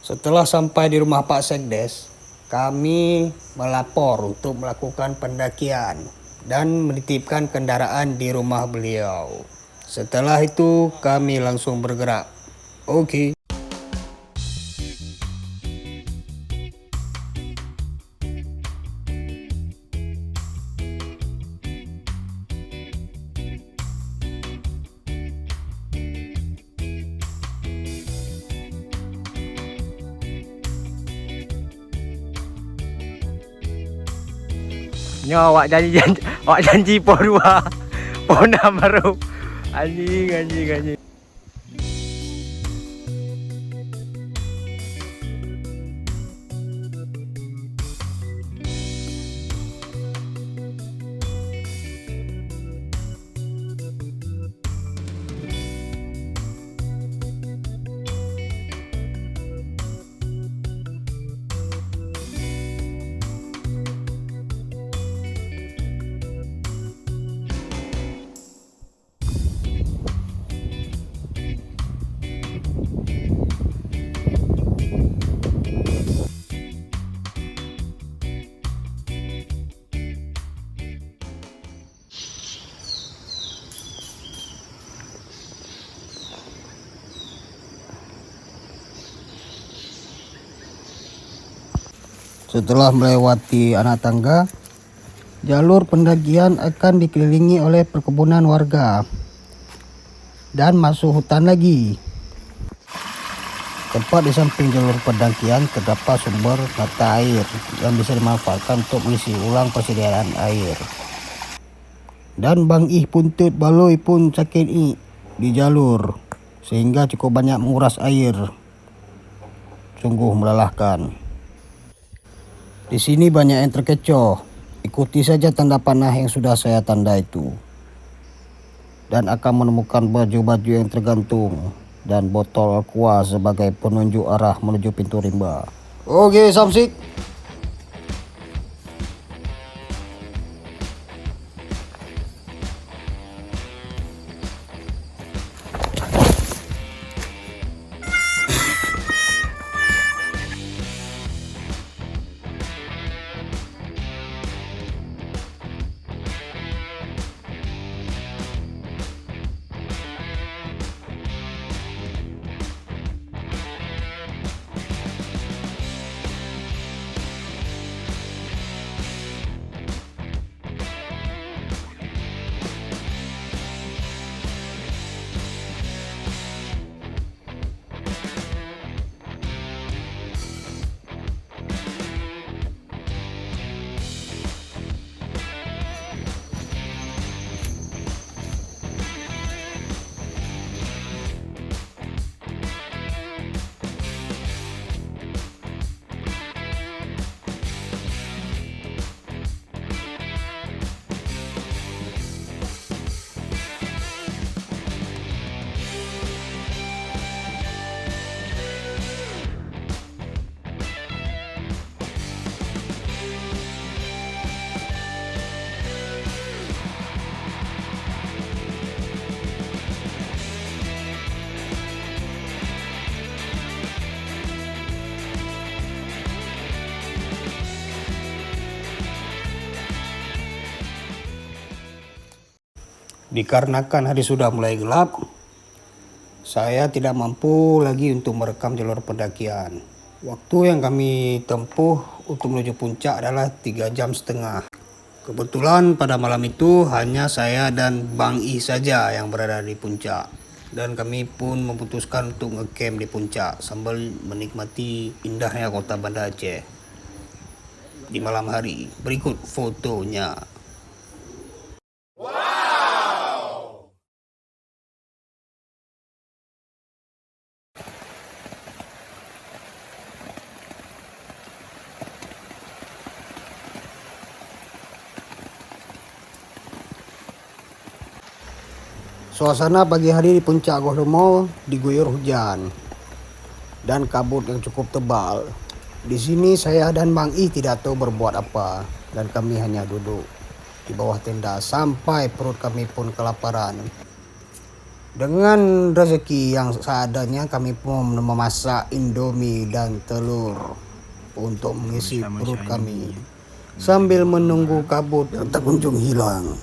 Setelah sampai di rumah Pak Sekdes, kami melapor untuk melakukan pendakian dan menitipkan kendaraan di rumah beliau. Setelah itu kami langsung bergerak. Oke. Nyo, awak janji po dua. Po enam baru. Anjing. Setelah melewati anak tangga, jalur pendakian akan dikelilingi oleh perkebunan warga dan masuk hutan lagi. Tepat di samping jalur pendakian terdapat sumber mata air yang bisa dimanfaatkan untuk mengisi ulang persediaan air. Dan Bang Ih Puntut Baloi pun sakit di jalur sehingga cukup banyak menguras air. Sungguh melelahkan. Di sini banyak yang terkecoh. Ikuti saja tanda panah yang sudah saya tanda itu. Dan akan menemukan baju-baju yang tergantung dan botol aqua sebagai penunjuk arah menuju pintu rimba. Oke, Samsik. Dikarenakan hari sudah mulai gelap, saya tidak mampu lagi untuk merekam jalur pendakian. Waktu yang kami tempuh untuk menuju puncak adalah 3,5 jam. Kebetulan pada malam itu hanya saya dan Bang I saja yang berada di puncak. Dan kami pun memutuskan untuk ngecamp di puncak sambil menikmati indahnya kota Banda Aceh di malam hari. Berikut fotonya. Suasana pagi hari di puncak Goh Lomo diguyur hujan dan kabut yang cukup tebal. Di sini saya dan Bang I tidak tahu berbuat apa dan kami hanya duduk di bawah tenda sampai perut kami pun kelaparan. Dengan rezeki yang seadanya kami pun memasak indomie dan telur untuk mengisi perut kami sambil menunggu kabut yang tak kunjung hilang.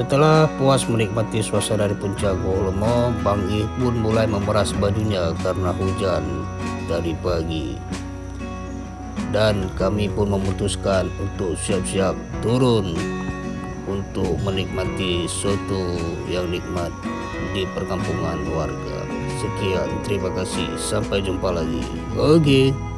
Setelah puas menikmati suasana di puncak Gua Lemo, Bang I pun mulai memeras bajunya karena hujan dari pagi. Dan kami pun memutuskan untuk siap-siap turun untuk menikmati soto yang nikmat di perkampungan warga. Sekian, terima kasih, sampai jumpa lagi. Oke.